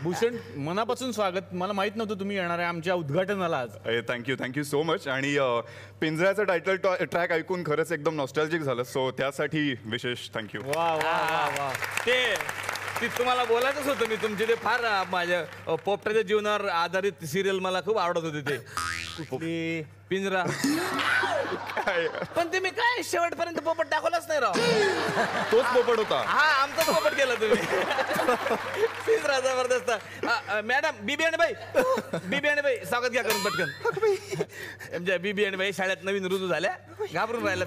भूषण मनापासून स्वागत. मला माहित नव्हतं तुम्ही येणार आहे आमच्या उद्घाटनाला आज. Thank you so much. आणि पिंजऱ्याचं टायटल ट्रॅक ऐकून खरंच एकदम नॉस्टॅल्जिक झालं. सो त्यासाठी विशेष थँक्यू. वा वा वा. ते तुम्हाला बोलायचंच होतं मी. तुमचे ते फार माझ्या पोपटाच्या जीवनावर आधारित सिरियल मला खूप आवडत होते ते. कुठली? पिंजरा. पण तुम्ही काय शेवटपर्यंत पोपट दाखवलाच नाही राव. तोच पोपट होता. हा आमचाच पोपट केला तुम्ही. पिंजरा जबरदस्त. मॅडम बीबी आणि बाई स्वागत घ्या करून पटकन. बीबी आणि बाई शाळेत नवीन रुजू झाल्या, घाबरून राहिल्या.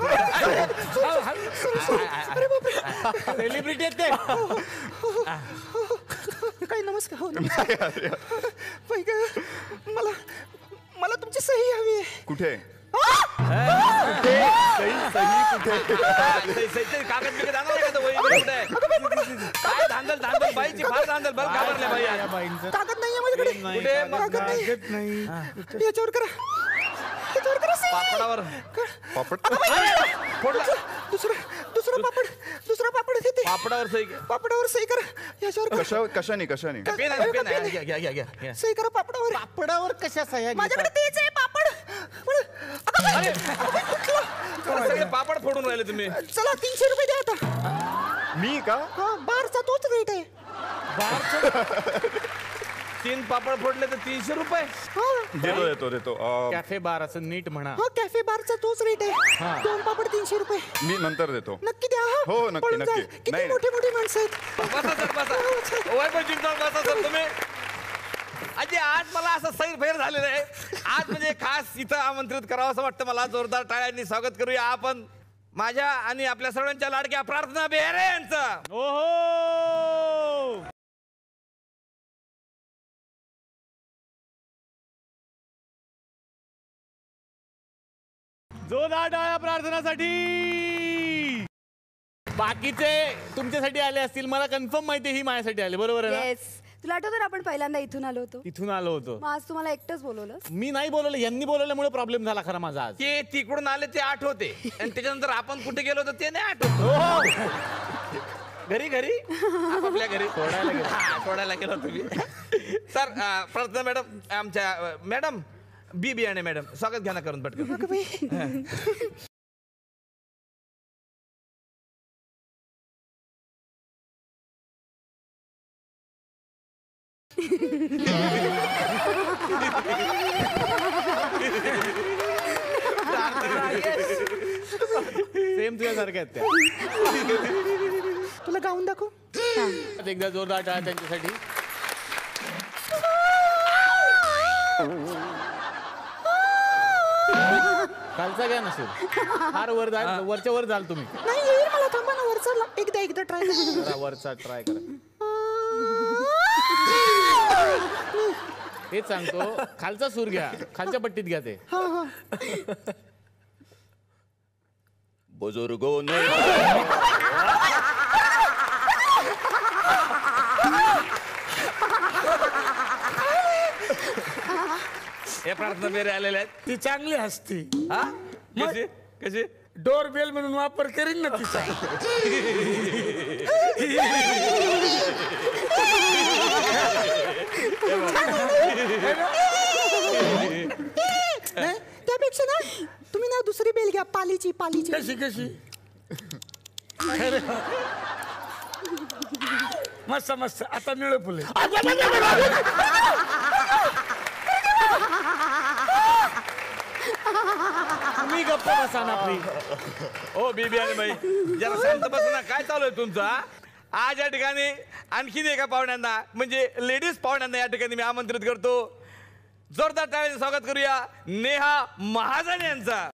सेलिब्रिटी आहेत ते. काय नमस्कार. हो मला तुमची सही हवी आहे. कुठे? कागद बिगद आणणार का? वही कुठे? काय धांदल बाईची फार धांदल. बरं घाबरल्या बाई. कागद नाहीये माझ्याकडे. कुठे? कागद नाही. याच्यावर करा. पापडावर. पापड? दुसरा पापड देते. पापडावर सही करा. याच्यावर कशाने घ्या. सही करा पापडावर. पापडावर कशा सह्या? माझ्याकडे तेच आहे पापड. सगळे पापड फोडून राहिले तुम्ही. चला 300 रुपये द्या आता. मी का? हा बारचा तोच रेट आहे. 3 पापड फोडले तर 300 रुपये. देतो. कॅफे बार असं नीट म्हणा. हा कॅफे बारचा तोच रेट आहे. 2 पापड 300 रुपये. मी नंतर देतो. नक्की द्या. हो, नक्की. किती नाही. मोठी माणसं आहेत. बसा सर तुम्ही. अजय आज मला असं सैरफैर झालेलं आहे. आज म्हणजे खास इथं आमंत्रित करावं असं वाटतं मला. जोरदार टाळ्यांनी स्वागत करूया आपण माझ्या आणि आपल्या सर्वांच्या लाडक्या प्रार्थना बेहरे यांचं. ओहो. जोरदार टाळ्या प्रार्थनासाठी. बाकीचे तुमच्यासाठी आले असतील. मला कन्फर्म माहिती ही माझ्यासाठी आले. बरोबर आहे ना? येस. तुला आठवतं आपण पहिल्यांदा इथून आलो होतो. इथून आलो होतो. मग आज तुम्हाला एकटंच बोलवलं. मी नाही बोलवलं, यांनी बोलवल्यामुळे प्रॉब्लेम झाला खरा माझा आज. ते तिकडून आले ते आठवते आणि त्याच्यानंतर आपण कुठे गेलो होतो ते नाही आठवत. घरी आपल्या घरी सोडायला गेलो तुम्ही. सर प्रार्थना मॅडम आमच्या मॅडम बीबी आणि मॅडम स्वागत घ्या ना करून पटकन. सेम तुझ्यासारख्या आहेत त्या. तुला गाऊन दाखव. एकदा जोरदार टाळ्या त्यांच्यासाठी. खालचा घ्या नसेल. फार वरच्या वर जाल तुम्ही. नाही येईल मला. थांबा ना. वरचा एकदा ट्राय करा. वरचा ट्राय करा. हेच सांगतो. खालचा सूर घ्या. खालच्या पट्टीत घ्या ते. बुजुर्गों ने हे प्रार्थना बेरे आलेले आहेत. ती चांगली हसती. हा कशी डोरबेल म्हणून वापर करीन ना तिचा. त्यापेक्षा ना तुम्ही ना दुसरी बेल घ्या. पालीची. कशी मस्त. आता निळ फुले. तुम्ही गप्प बसा ना प्लीज. ओ बीबी आणि बाई जरा शांत बसा ना. काय चालू आहे तुमचं? आज या ठिकाणी आणखीन एका पाहुण्यांना म्हणजे लेडीज पाहुण्यांना या ठिकाणी मी आमंत्रित करतो. जोरदार टाळ्यांनी स्वागत करूया नेहा महाजन यांचा.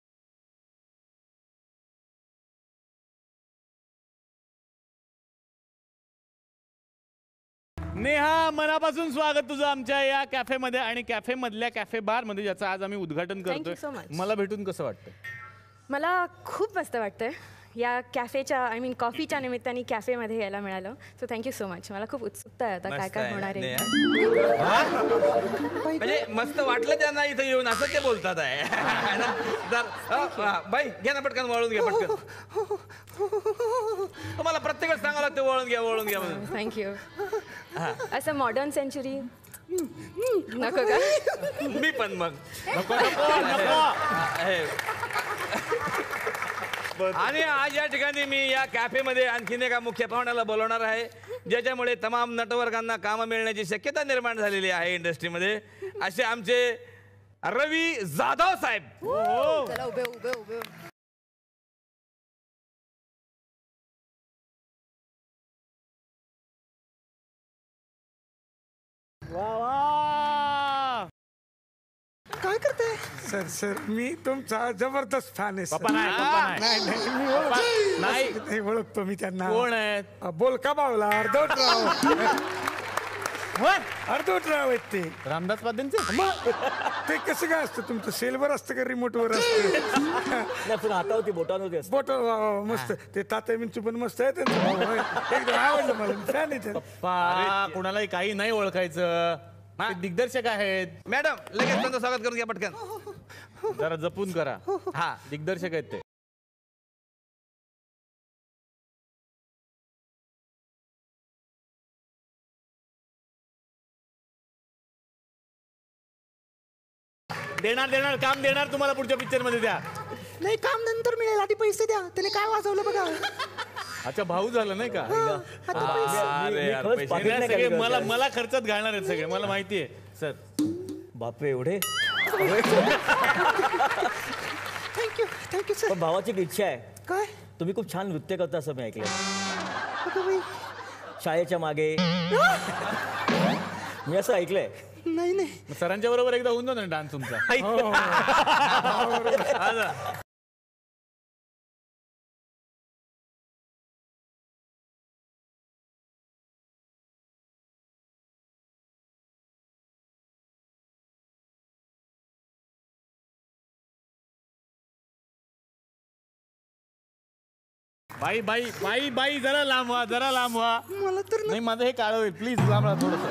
नेहा मनापासून स्वागत तुझं आमच्या या कॅफेमध्ये आणि कॅफे मधल्या कॅफे बार मध्ये ज्याचं आज आम्ही उद्घाटन करतोय. so much. मला भेटून कसं वाटतं? मला खूप मस्त वाटतंय. या कॅफेच्या आय मीन कॉफीच्या निमित्ताने कॅफेमध्ये यायला मिळालं. So thank you so much. मला खूप उत्सुकता आहे आता काय मस्त काय आहे. होणार आहे. म्हणजे मस्त वाटलं त्यांना इथं येऊन असं ते बोलतात आहे. तर बाई घ्या ना पटकन वळून घ्या पटकन. तुम्हाला प्रत्येक सांगावं लागतं वळून घ्या म्हणून. थँक्यू. असं मॉडर्न सेंचुरी नको का? मी पण मग आणि आज या ठिकाणी मी या कॅफेमध्ये आणखीन एका मुख्य पाहुण्याला बोलवणार आहे ज्याच्यामुळे तमाम नटवर्गांना कामं मिळण्याची शक्यता निर्माण झालेली आहे इंडस्ट्रीमध्ये. असे आमचे रवी जाधव साहेब. चला उभे उभे उभे. काय करते सर सर मी तुमचा जबरदस्त फॅन आहे सर. पप्पा नाही, पप्पा नाही. नाही नाही मी नाही. नाही ओळखतो मी त्यांना. कोण आहेत? बोल का बावला अर्धवटराव. अर्धवटराव आहेत ते. रामदास पादेंचे. ते कसं काय असतं तुमचं सेलवर असतं का रिमोटवर असतं? हातावरती बोटावरती असतं. बोट मस्त ते तात्या मिंचू पण मस्त आहे त्यांचं भाऊ आहे. एकदम आवडलं मला फॅन आहे त्यांचं. पप्पा कुणालाही काही नाही ओळखायचं. ते दिग्दर्शक आहेत. मॅडम लगेच त्यांचं स्वागत करून घ्या पटकन. जरा जपून करा. हा दिग्दर्शक आहेत ते. देणार काम देणार तुम्हाला पुढच्या पिक्चर मध्ये द्या. नाही काम नंतर मिळेल आधी पैसे द्या. त्याने काय वाजवलं बघा. अच्छा भाऊ झालं नाही का? अरे यार, खरंच पैसे- पाकिट नाही सगळे खाली मला करत. मला खर्चात घालणार आहेत सगळे. मला माहिती आहे सर. बापरे एवढे. Thank you sir. पण भावाची एक इच्छा आहे. काय तुम्ही खूप छान नृत्य करता असं मी ऐकलं. अगं बाई. शाळेच्या मागे मी असं ऐकलंय. नाही नाही मग सरांच्या बरोबर एकदा होऊन जाऊ ना डान्स तुमचा. बाई बाई बाई बाई जरा लांब व्हा, जरा लांब व्हा. मला तर नाही माझं हे काळं होईल. प्लीज लांब राहा थोडंसं.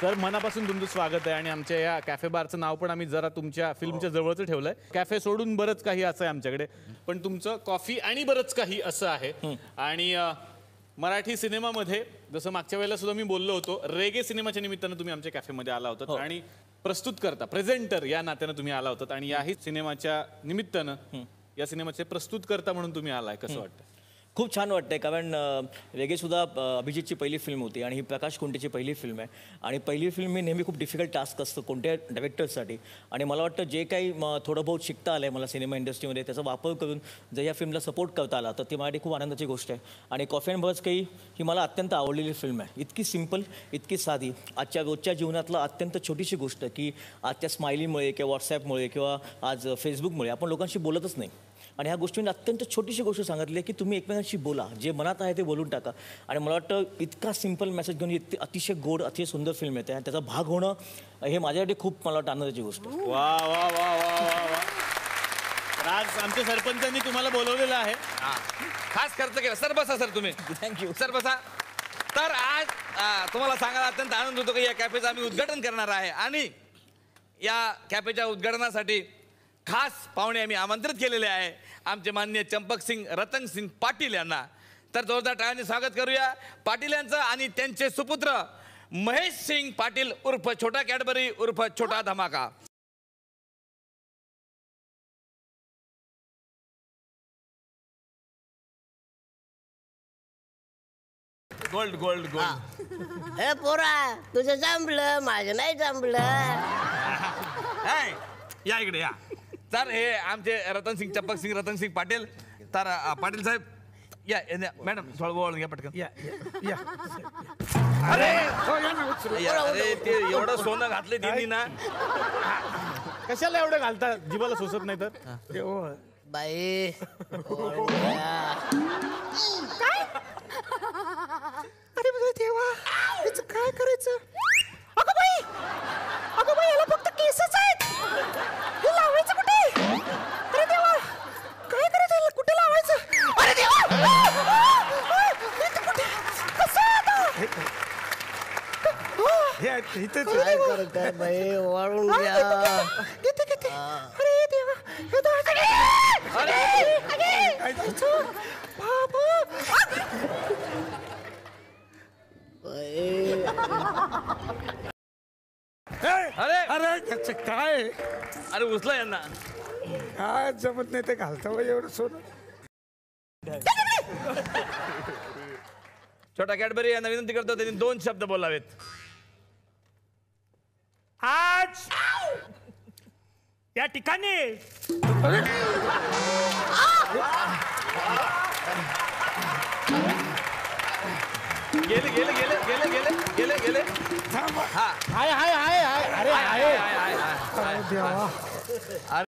सर मनापासून तुमचं स्वागत आहे. आणि आमच्या या कॅफे बारचं नाव पण आम्ही जरा तुमच्या फिल्मच्या जवळचं ठेवलंय. कॅफे सोडून बरंच काही असं आहे आमच्याकडे. पण तुमचं कॉफी आणि बरंच काही असं आहे. आणि मराठी सिनेमामध्ये जसं मागच्या वेळेला सुद्धा मी बोललो होतो, रेगे सिनेमाच्या निमित्तानं तुम्ही आमच्या कॅफेमध्ये आला होता आणि प्रस्तुत करता प्रेझेंटर या नात्यानं तुम्ही आला होता. आणि याही सिनेमाच्या निमित्तानं या सिनेमाचे प्रस्तुत करता म्हणून तुम्ही आलाय. कसं वाटतं? खूप छान वाटतंय कारण वेगेसुद्धा अभिजितची पहिली फिल्म होती आणि ही प्रकाश कुंटेची पहिली फिल्म आहे. आणि पहिली फिल्म ही नेहमी खूप डिफिकल्ट टास्क असतं कोणत्या डायरेक्टर्ससाठी. आणि मला वाटतं जे काही थोडं बहुत शिकता आलं आहे मला सिनेमा इंडस्ट्रीमध्ये त्याचा वापर करून जर या फिल्मला सपोर्ट करता आला तर ती माझ्यासाठी खूप आनंदाची गोष्ट आहे. आणि कॉफी अँड बर्ड्स काही ही मला अत्यंत आवडलेली फिल्म आहे. इतकी सिम्पल, इतकी साधी, आजच्या रोजच्या जीवनातलं अत्यंत छोटीशी गोष्ट की आजच्या स्माइलीमुळे किंवा व्हॉट्सॲपमुळे किंवा आज फेसबुकमुळे आपण लोकांशी बोलतच नाही. आणि ह्या गोष्टींनी अत्यंत छोटीशी गोष्ट सांगितली आहे की तुम्ही एकमेकांशी बोला, जे मनात आहे ते बोलून टाका. आणि मला वाटतं इतका सिम्पल मेसेज घेऊन इतकी अतिशय गोड, अतिशय सुंदर फिल्म येते आणि त्याचा भाग होणं हे माझ्यासाठी खूप मला वाटतं आनंदाची गोष्ट आहे. वा वा वा वा वा वा. आज आमच्या सरपंचांनी तुम्हाला बोलवलेलं आहे. खास खर्च केला. सर बसा सर तुम्ही. थँक्यू. सर बसा. तर आज तुम्हाला सांगायला अत्यंत आनंद होतो की या कॅफेचं आम्ही उद्घाटन करणार आहे. आणि या कॅफेच्या उद्घाटनासाठी खास पाहुणे आम्ही आमंत्रित केलेले आहे आमचे माननीय चंपक सिंग रतन सिंग पाटील यांना. तर जोरदार टाळ्यांनी स्वागत करूया पाटील यांचं. आणि त्यांचे सुपुत्र महेश सिंग पाटील उर्फ छोटा कॅडबरी उर्फ छोटा धमाका. Gold gold gold. हे पोरा तुझं जमलं माझं नाही जमलं. या इकडे या. तर हे आमचे रतन सिंग चंपक सिंग रतन सिंग पाटील. तर पाटील साहेब या मॅडम थोडं बोलून घ्या पटकन. या या अरे या. अरे ते एवढं सोनं घातलं त्यांनी ना. कशाला एवढं घालता? जीवाला सोसत नाही तर. बाई अरे बाई देवा याचं काय करायचं? अगं बाई याला फक्त केसच आहेत. हे लावायचं कुठे? अरे देवा काय करायचं? इथेच काय करताय बाई वाळून घ्या घेते घेते अरे देवा हे तर बाबा बाई. अरे अरे त्याचं काय अरे उचला यांना. काय जमत नाही ते घालता बाई एवढं सोनं. छोटा कॅडबरी यांना विनंती करतो त्यांनी 2 शब्द बोलावेत. आज या ठिकाणी गेले गेले गेले गेले गेले गेले गेले. थांबा. हा हाय हाय हाय हाय अरे हाय, हाय हाय, हाय, हाय, हाय. देवा